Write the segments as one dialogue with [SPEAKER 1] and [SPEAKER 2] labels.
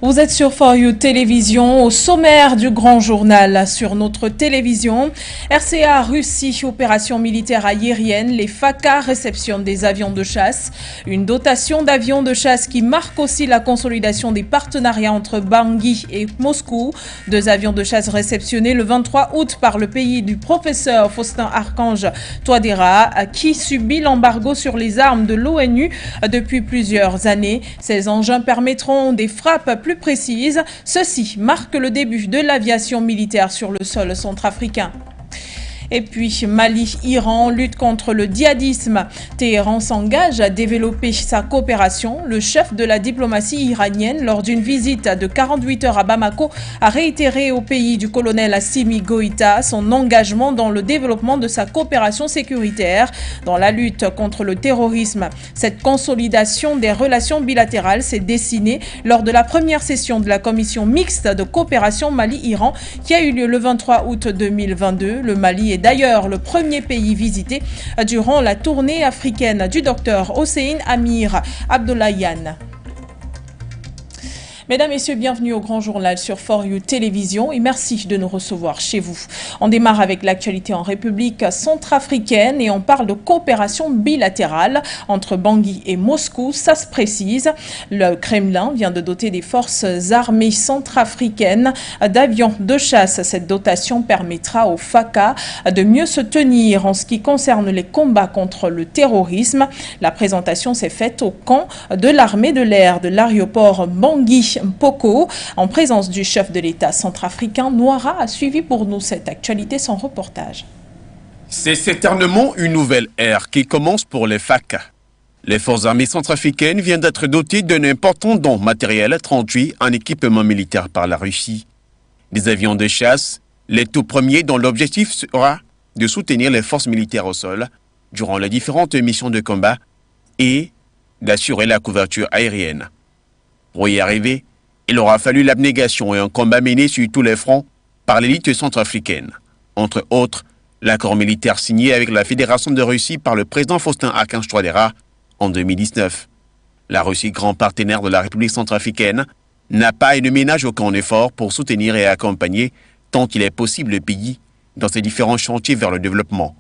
[SPEAKER 1] Vous êtes sur For You Télévision, au sommaire du grand journal sur notre télévision. RCA Russie, opération militaire aérienne, les FACA réceptionnent des avions de chasse. Une dotation d'avions de chasse qui marque aussi la consolidation des partenariats entre Bangui et Moscou. Deux avions de chasse réceptionnés le 23 août par le pays du professeur Faustin Archange Touadéra, qui subit l'embargo sur les armes de l'ONU depuis plusieurs années. Ces engins permettront des frappes plus précises. Ceci marque le début de l'aviation militaire sur le sol centrafricain. Et puis Mali-Iran, lutte contre le djihadisme. Téhéran s'engage à développer sa coopération. Le chef de la diplomatie iranienne, lors d'une visite de 48 heures à Bamako, a réitéré au pays du colonel Assimi Goïta son engagement dans le développement de sa coopération sécuritaire dans la lutte contre le terrorisme. Cette consolidation des relations bilatérales s'est dessinée lors de la première session de la commission mixte de coopération Mali-Iran qui a eu lieu le 23 août 2022. Le Mali est d'ailleurs le premier pays visité durant la tournée africaine du docteur Hossein Amir Abdollahian. Mesdames, Messieurs, bienvenue au Grand Journal sur For You Télévision et merci de nous recevoir chez vous. On démarre avec l'actualité en République centrafricaine et on parle de coopération bilatérale entre Bangui et Moscou. Ça se précise. Le Kremlin vient de doter des forces armées centrafricaines d'avions de chasse. Cette dotation permettra aux FACA de mieux se tenir en ce qui concerne les combats contre le terrorisme. La présentation s'est faite au camp de l'armée de l'air de l'aéroport Bangui Mpoko, en présence du chef de l'État centrafricain. Noira a suivi pour nous cette actualité, son reportage.
[SPEAKER 2] C'est certainement une nouvelle ère qui commence pour les FACA. Les forces armées centrafricaines viennent d'être dotées d'un important don matériel traduit en équipement militaire par la Russie. Des avions de chasse, les tout premiers dont l'objectif sera de soutenir les forces militaires au sol durant les différentes missions de combat et d'assurer la couverture aérienne. Pour y arriver, il aura fallu l'abnégation et un combat mené sur tous les fronts par l'élite centrafricaine. Entre autres, l'accord militaire signé avec la Fédération de Russie par le président Faustin Archange Touadéra en 2019. La Russie, grand partenaire de la République centrafricaine, n'a pas et ne ménage aucun effort pour soutenir et accompagner tant qu'il est possible le pays dans ses différents chantiers vers le développement.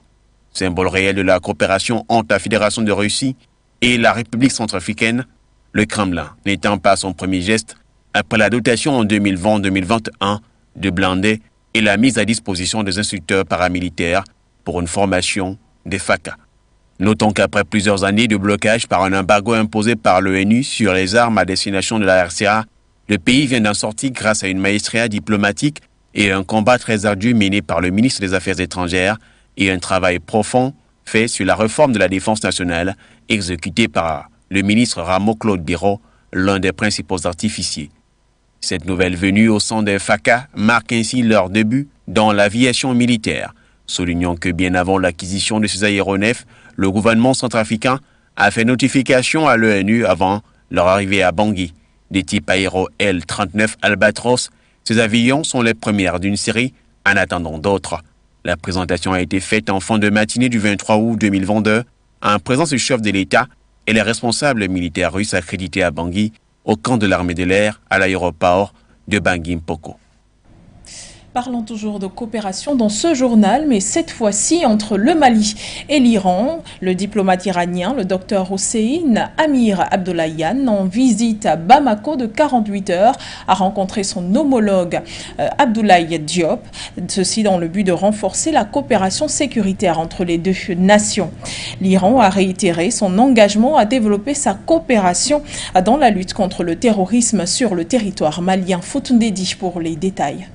[SPEAKER 2] Symbole réel de la coopération entre la Fédération de Russie et la République centrafricaine, le Kremlin n'étant pas son premier geste après la dotation en 2020-2021 de blindés et la mise à disposition des instructeurs paramilitaires pour une formation des FACA. Notons qu'après plusieurs années de blocage par un embargo imposé par l'ONU sur les armes à destination de la RCA, le pays vient d'en sortir grâce à une maestria diplomatique et un combat très ardu mené par le ministre des Affaires étrangères et un travail profond fait sur la réforme de la défense nationale exécuté par le ministre Rameau Claude Biro, l'un des principaux artificiers. Cette nouvelle venue au sein des FACA marque ainsi leur début dans l'aviation militaire. Soulignons que bien avant l'acquisition de ces aéronefs, le gouvernement centrafricain a fait notification à l'ONU avant leur arrivée à Bangui. Des types aéro L-39 Albatros, ces avions sont les premières d'une série en attendant d'autres. La présentation a été faite en fin de matinée du 23 août 2022 en présence du chef de l'État et les responsables militaires russes accrédités à Bangui, au camp de l'armée de l'air, à l'aéroport de Bangui Mpoko.
[SPEAKER 1] Parlons toujours de coopération dans ce journal, mais cette fois-ci entre le Mali et l'Iran. Le diplomate iranien, le docteur Hossein Amir Abdollahian, en visite à Bamako de 48 heures, a rencontré son homologue Abdoulaye Diop. Ceci dans le but de renforcer la coopération sécuritaire entre les deux nations. L'Iran a réitéré son engagement à développer sa coopération dans la lutte contre le terrorisme sur le territoire malien. Foutundedi pour les détails.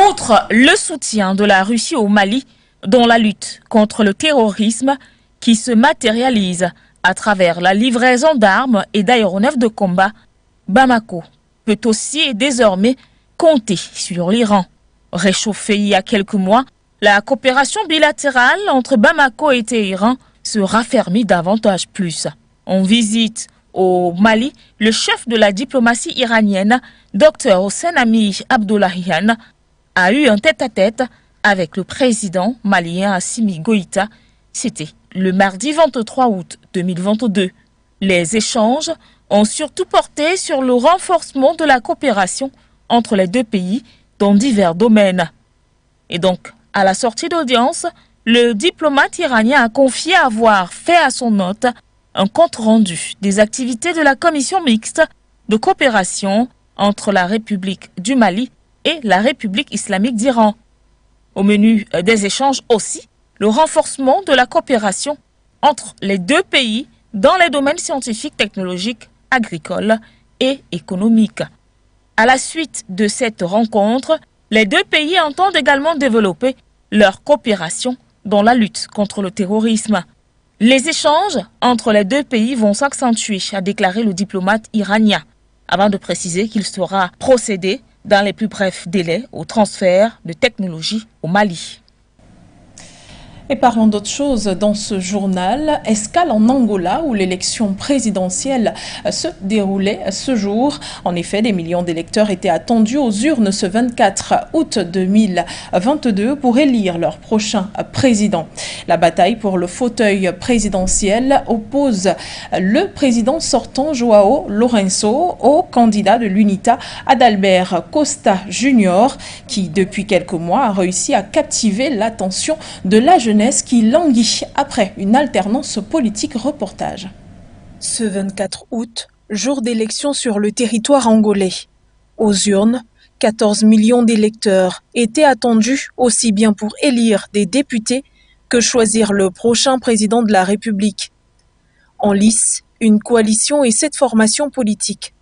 [SPEAKER 3] Outre le soutien de la Russie au Mali dans la lutte contre le terrorisme qui se matérialise à travers la livraison d'armes et d'aéronefs de combat, Bamako peut aussi et désormais compter sur l'Iran. Réchauffée il y a quelques mois, la coopération bilatérale entre Bamako et Téhéran se raffermit davantage plus. En visite au Mali, le chef de la diplomatie iranienne, Dr Hossein Amir Abdollahian, a eu un tête-à-tête avec le président malien Assimi Goïta. C'était le mardi 23 août 2022. Les échanges ont surtout porté sur le renforcement de la coopération entre les deux pays dans divers domaines. Et donc, à la sortie d'audience, le diplomate iranien a confié avoir fait à son hôte un compte-rendu des activités de la commission mixte de coopération entre la République du Mali et la République islamique d'Iran. Au menu des échanges aussi, le renforcement de la coopération entre les deux pays dans les domaines scientifiques, technologiques, agricoles et économiques. À la suite de cette rencontre, les deux pays entendent également développer leur coopération dans la lutte contre le terrorisme. Les échanges entre les deux pays vont s'accentuer, a déclaré le diplomate iranien, avant de préciser qu'il sera procédé dans les plus brefs délais au transfert de technologies au Mali.
[SPEAKER 1] Et parlons d'autre chose dans ce journal. Escale en Angola où l'élection présidentielle se déroulait ce jour. En effet, des millions d'électeurs étaient attendus aux urnes ce 24 août 2022 pour élire leur prochain président. La bataille pour le fauteuil présidentiel oppose le président sortant João Lourenço au candidat de l'UNITA Adalbert Costa Junior qui depuis quelques mois a réussi à captiver l'attention de la jeunesse qui languit après une alternance politique. Reportage. Ce 24 août, jour d'élection sur le territoire angolais. Aux urnes, 14 millions d'électeurs étaient attendus aussi bien pour élire des députés que choisir le prochain président de la République. En lice, une coalition et 7 formations politiques.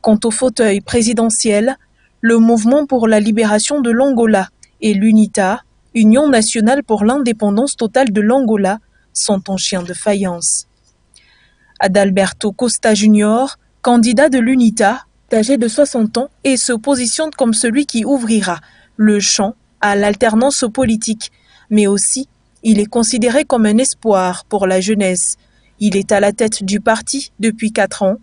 [SPEAKER 1] Quant au fauteuil présidentiel, le Mouvement pour la libération de l'Angola et l'UNITA, Union nationale pour l'indépendance totale de l'Angola, sont en chien de faïence. Adalberto Costa Junior, candidat de l'UNITA, âgé de 60 ans, et se positionne comme celui qui ouvrira le champ à l'alternance politique, mais aussi il est considéré comme un espoir pour la jeunesse. Il est à la tête du parti depuis 4 ans.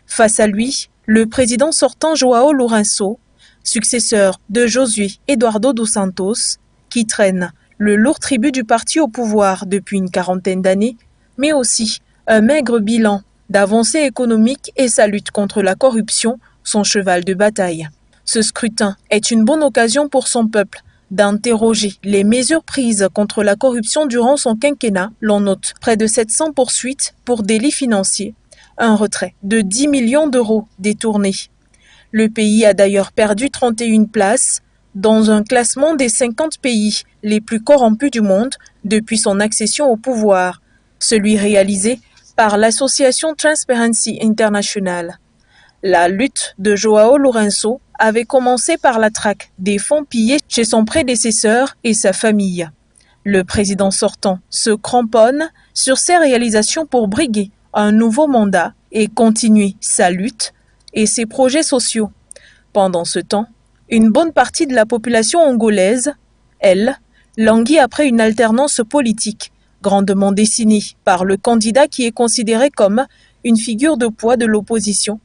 [SPEAKER 1] Face à lui, le président sortant João Lourenço, successeur de Josué Eduardo dos Santos, qui traîne le lourd tribut du parti au pouvoir depuis une 40aine d'années, mais aussi un maigre bilan d'avancées économiques et sa lutte contre la corruption, son cheval de bataille. Ce scrutin est une bonne occasion pour son peuple d'interroger les mesures prises contre la corruption durant son quinquennat. L'on note près de 700 poursuites pour délits financiers, un retrait de 10 millions d'euros détournés. Le pays a d'ailleurs perdu 31 places dans un classement des 50 pays les plus corrompus du monde depuis son accession au pouvoir, celui réalisé par l'association Transparency International. La lutte de João Lourenço avait commencé par la traque des fonds pillés chez son prédécesseur et sa famille. Le président sortant se cramponne sur ses réalisations pour briguer un nouveau mandat et continuer sa lutte et ses projets sociaux. Pendant ce temps, une bonne partie de la population angolaise, elle, languit après une alternance politique, grandement dessinée par le candidat qui est considéré comme une figure de poids de l'opposition,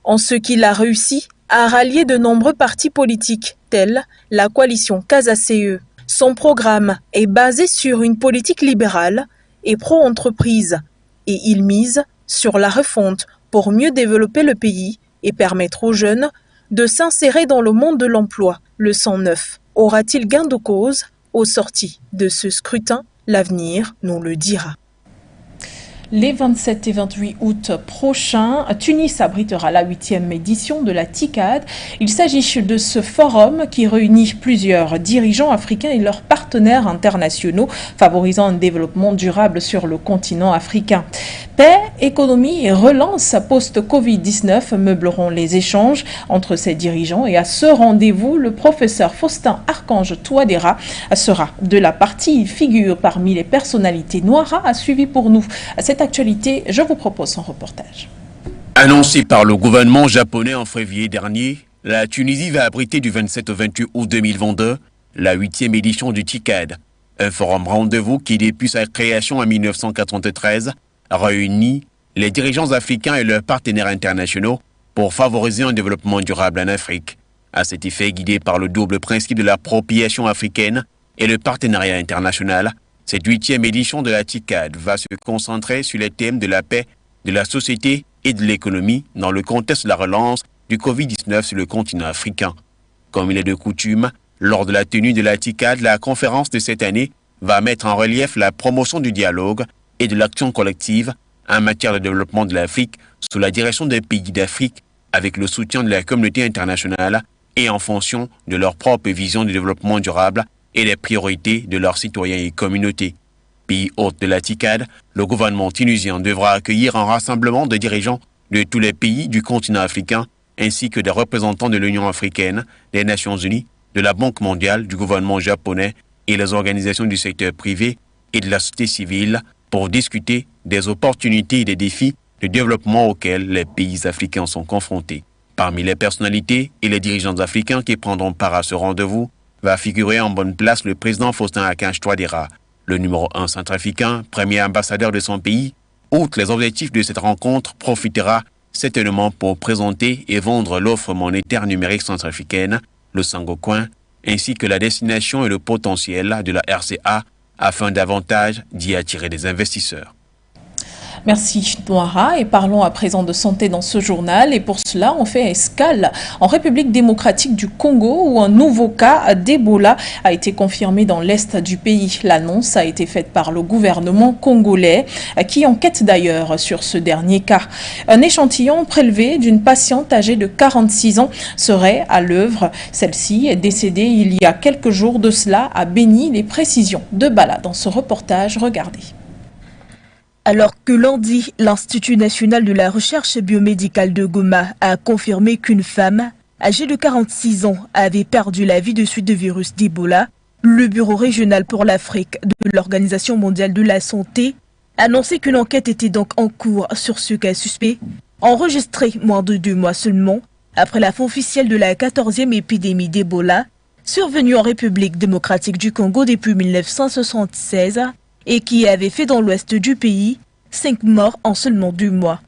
[SPEAKER 1] en ce qu'il a réussi à rallier de nombreux partis politiques, tels la coalition Casa-CE. Son programme est basé sur une politique libérale et pro-entreprise, et il mise sur la refonte pour mieux développer le pays et permettre aux jeunes de s'insérer dans le monde de l'emploi. Le 109 aura-t-il gain de cause au sorti de ce scrutin? L'avenir nous le dira. Les 27 et 28 août prochains, Tunis abritera la 8e édition de la TICAD. Il s'agit de ce forum qui réunit plusieurs dirigeants africains et leurs partenaires internationaux, favorisant un développement durable sur le continent africain. Paix, économie et relance post-Covid-19 meubleront les échanges entre ces dirigeants et à ce rendez-vous, le professeur Faustin Archange Touadéra sera de la partie. Il figure parmi les personnalités. Noira a suivi pour nous cette actualité. Je vous propose son reportage.
[SPEAKER 2] Annoncé par le gouvernement japonais en février dernier, la Tunisie va abriter du 27 au 28 août 2022 la 8e édition du TICAD, un forum rendez-vous qui, depuis sa création en 1993, réunit les dirigeants africains et leurs partenaires internationaux pour favoriser un développement durable en Afrique. À cet effet, guidé par le double principe de l'appropriation africaine et le partenariat international, cette 8e édition de la TICAD va se concentrer sur les thèmes de la paix, de la société et de l'économie dans le contexte de la relance du Covid-19 sur le continent africain. Comme il est de coutume, lors de la tenue de la TICAD, la conférence de cette année va mettre en relief la promotion du dialogue et de l'action collective en matière de développement de l'Afrique sous la direction des pays d'Afrique avec le soutien de la communauté internationale et en fonction de leur propre vision du développement durable et des priorités de leurs citoyens et communautés. Pays hôte de la TICAD, le gouvernement tunisien devra accueillir un rassemblement de dirigeants de tous les pays du continent africain ainsi que des représentants de l'Union africaine, des Nations unies, de la Banque mondiale, du gouvernement japonais et les organisations du secteur privé et de la société civile pour discuter des opportunités et des défis de développement auxquels les pays africains sont confrontés. Parmi les personnalités et les dirigeants africains qui prendront part à ce rendez-vous, va figurer en bonne place le président Faustin-Archange Touadéra, le numéro 1 centrafricain, premier ambassadeur de son pays. Outre les objectifs de cette rencontre, profitera certainement pour présenter et vendre l'offre monétaire numérique centrafricaine, le Sangocoin, ainsi que la destination et le potentiel de la RCA afin davantage d'y attirer des investisseurs.
[SPEAKER 1] Merci Noara et parlons à présent de santé dans ce journal et pour cela on fait escale en République démocratique du Congo où un nouveau cas d'Ebola a été confirmé dans l'est du pays. L'annonce a été faite par le gouvernement congolais qui enquête d'ailleurs sur ce dernier cas. Un échantillon prélevé d'une patiente âgée de 46 ans serait à l'œuvre. Celle-ci est décédée il y a quelques jours de cela à Béni. Les précisions de Bala dans ce reportage, regardez.
[SPEAKER 4] Alors que lundi, l'Institut national de la recherche biomédicale de Goma a confirmé qu'une femme âgée de 46 ans avait perdu la vie de suite de virus d'Ebola, le Bureau régional pour l'Afrique de l'Organisation mondiale de la santé a annoncé qu'une enquête était donc en cours sur ce cas suspect, enregistré moins de 2 mois seulement après la fin officielle de la 14e épidémie d'Ebola, survenue en République démocratique du Congo depuis 1976, et qui avait fait dans l'ouest du pays 5 morts en seulement 2 mois.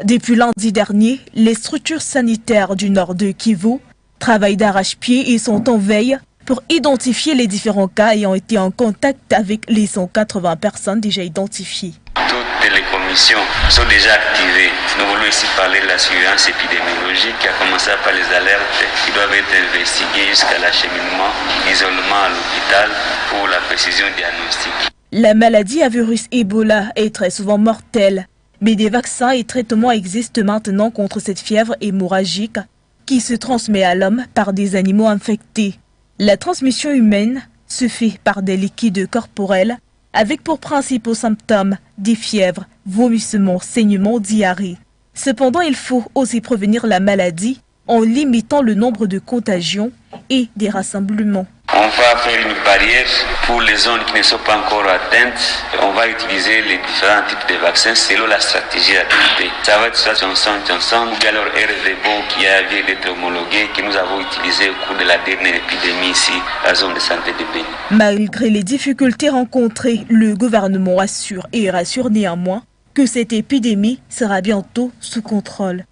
[SPEAKER 4] Depuis lundi dernier, les structures sanitaires du nord de Kivu travaillent d'arrache-pied et sont en veille pour identifier les différents cas ayant été en contact avec les 180 personnes déjà identifiées.
[SPEAKER 5] Toutes les commissions sont déjà activées. Nous voulons ici parler de la surveillance épidémiologique qui a commencé par les alertes qui doivent être investiguées jusqu'à l'acheminement, l'isolement à l'hôpital pour la précision diagnostique.
[SPEAKER 4] La maladie à virus Ebola est très souvent mortelle, mais des vaccins et traitements existent maintenant contre cette fièvre hémorragique qui se transmet à l'homme par des animaux infectés. La transmission humaine se fait par des liquides corporels avec pour principaux symptômes des fièvres, vomissements, saignements, diarrhée. Cependant, il faut aussi prévenir la maladie en limitant le nombre de contagions et des rassemblements.
[SPEAKER 5] On va faire une barrière pour les zones qui ne sont pas encore atteintes. On va utiliser les différents types de vaccins selon la stratégie adoptée. Ça va être ça Johnson ou bien alors RVBO qui vient d'être homologué, que nous avons utilisé au cours de la dernière épidémie ici, à la zone de santé de Béni.
[SPEAKER 4] Malgré les difficultés rencontrées, le gouvernement assure et rassure néanmoins que cette épidémie sera bientôt sous contrôle.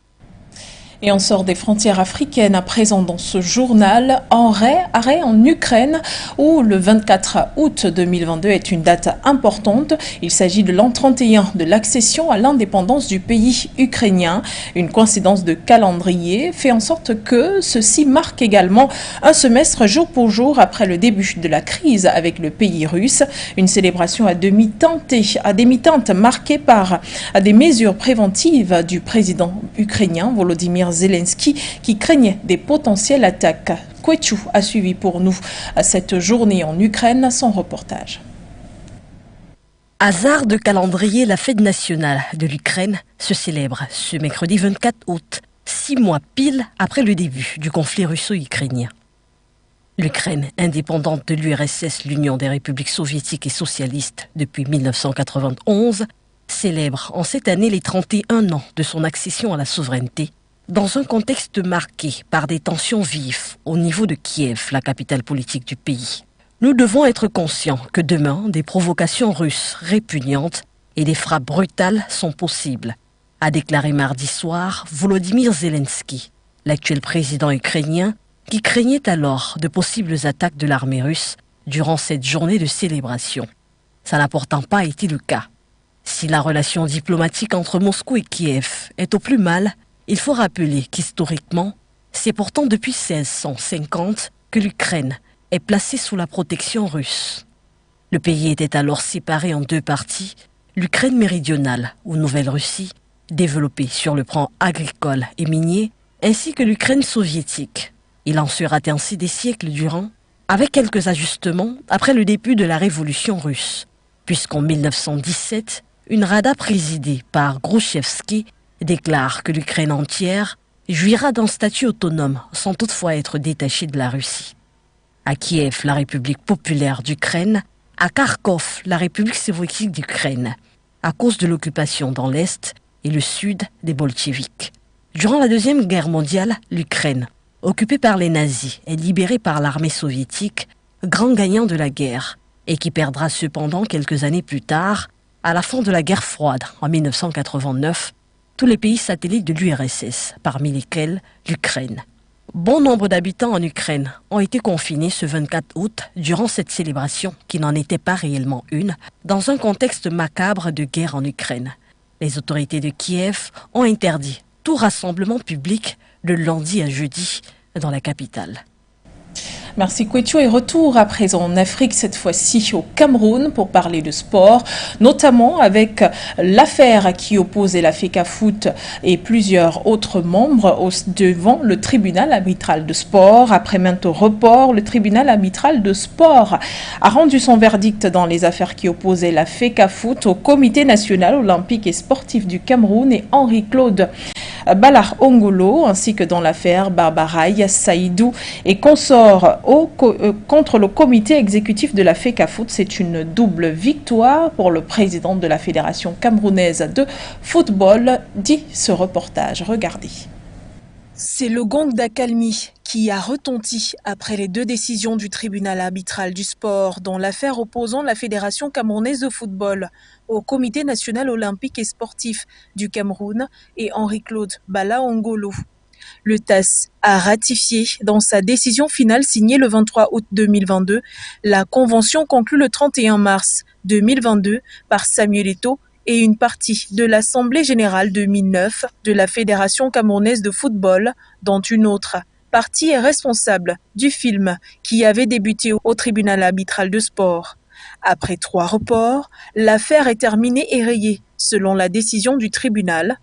[SPEAKER 1] Et on sort des frontières africaines à présent dans ce journal. Arrêt en Ukraine où le 24 août 2022 est une date importante. Il s'agit de l'an 31 de l'accession à l'indépendance du pays ukrainien. Une coïncidence de calendrier fait en sorte que ceci marque également un semestre jour pour jour après le début de la crise avec le pays russe. Une célébration à demi-teinte marquée par des mesures préventives du président ukrainien Volodymyr Zelensky qui craignait des potentielles attaques. Kwechu a suivi pour nous cette journée en Ukraine, son reportage.
[SPEAKER 6] Hasard de calendrier, la fête nationale de l'Ukraine se célèbre ce mercredi 24 août, 6 mois pile après le début du conflit russo-ukrainien. L'Ukraine, indépendante de l'URSS, l'Union des républiques soviétiques et socialistes depuis 1991, célèbre en cette année les 31 ans de son accession à la souveraineté, dans un contexte marqué par des tensions vives au niveau de Kiev, la capitale politique du pays. Nous devons être conscients que demain, des provocations russes répugnantes et des frappes brutales sont possibles, a déclaré mardi soir Volodymyr Zelensky, l'actuel président ukrainien, qui craignait alors de possibles attaques de l'armée russe durant cette journée de célébration. Ça n'a pourtant pas été le cas. Si la relation diplomatique entre Moscou et Kiev est au plus mal, il faut rappeler qu'historiquement, c'est pourtant depuis 1650 que l'Ukraine est placée sous la protection russe. Le pays était alors séparé en deux parties, l'Ukraine méridionale ou Nouvelle-Russie, développée sur le plan agricole et minier, ainsi que l'Ukraine soviétique. Il en sera ainsi des siècles durant, avec quelques ajustements après le début de la révolution russe, puisqu'en 1917, une Rada présidée par Grouchevski déclare que l'Ukraine entière jouira d'un statut autonome sans toutefois être détachée de la Russie. À Kiev, la République populaire d'Ukraine, à Kharkov, la République soviétique d'Ukraine, à cause de l'occupation dans l'Est et le Sud des bolcheviks. Durant la Deuxième Guerre mondiale, l'Ukraine, occupée par les nazis et libérée par l'armée soviétique, grand gagnant de la guerre, et qui perdra cependant quelques années plus tard, à la fin de la guerre froide, en 1989, tous les pays satellites de l'URSS, parmi lesquels l'Ukraine. Bon nombre d'habitants en Ukraine ont été confinés ce 24 août durant cette célébration, qui n'en était pas réellement une, dans un contexte macabre de guerre en Ukraine. Les autorités de Kiev ont interdit tout rassemblement public de lundi à jeudi dans la capitale.
[SPEAKER 1] Merci Kouetio et retour à présent en Afrique, cette fois-ci au Cameroun pour parler de sport, notamment avec l'affaire qui opposait la FECAFOOT et plusieurs autres membres devant le tribunal arbitral de sport. Après maintes reports, le tribunal arbitral de sport a rendu son verdict dans les affaires qui opposaient la FECAFOOT au Comité national olympique et sportif du Cameroun et Henri-Claude Balar Ongolo, ainsi que dans l'affaire Barbaraï Saïdou et consorts contre le comité exécutif de la FECAFOOT. C'est une double victoire pour le président de la Fédération camerounaise de football, dit ce reportage. Regardez.
[SPEAKER 4] C'est le gong d'accalmie qui a retenti après les deux décisions du tribunal arbitral du sport dans l'affaire opposant la Fédération camerounaise de football au Comité national olympique et sportif du Cameroun et Henri-Claude Balar Ongolo. Le TAS a ratifié dans sa décision finale signée le 23 août 2022 la convention conclue le 31 mars 2022 par Samuel Eto'o et une partie de l'Assemblée générale 2009 de la Fédération camerounaise de football, dont une autre partie est responsable du film qui avait débuté au tribunal arbitral de sport. Après 3 reports, l'affaire est terminée et rayée, selon la décision du tribunal.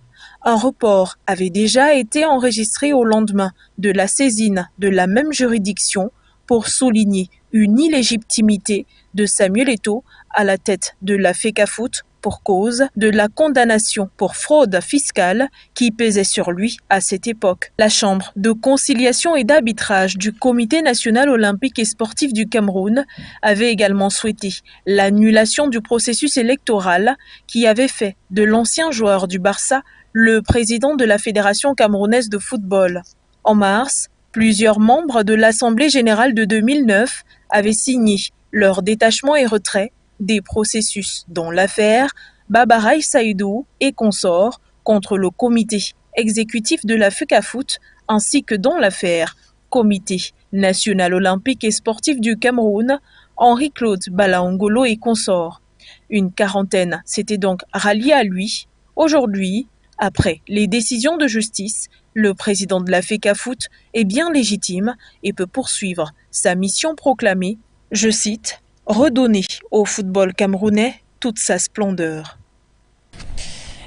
[SPEAKER 4] Un report avait déjà été enregistré au lendemain de la saisine de la même juridiction pour souligner une illégitimité de Samuel Eto'o à la tête de la FECAFOOT pour cause de la condamnation pour fraude fiscale qui pesait sur lui à cette époque. La Chambre de conciliation et d'arbitrage du Comité national olympique et sportif du Cameroun avait également souhaité l'annulation du processus électoral qui avait fait de l'ancien joueur du Barça le président de la Fédération camerounaise de football. En mars, plusieurs membres de l'Assemblée générale de 2009 avaient signé leur détachement et retrait des processus dont l'affaire Barbaraï Saïdou et consorts contre le comité exécutif de la FECAFOOT ainsi que dans l'affaire Comité national olympique et sportif du Cameroun, Henri-Claude Balar Ongolo et consorts. Une quarantaine s'était donc ralliée à lui. Aujourd'hui, après les décisions de justice, le président de la FECAFOOT est bien légitime et peut poursuivre sa mission proclamée, je cite, « redonner au football camerounais toute sa splendeur ».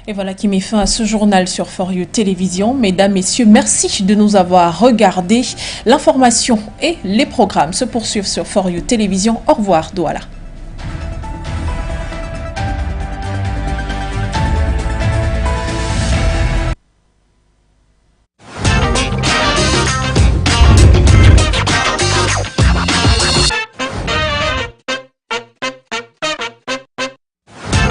[SPEAKER 1] Et voilà qui met fin à ce journal sur For You Télévision. Mesdames, Messieurs, merci de nous avoir regardés. L'information et les programmes se poursuivent sur For You Télévision. Au revoir, Douala.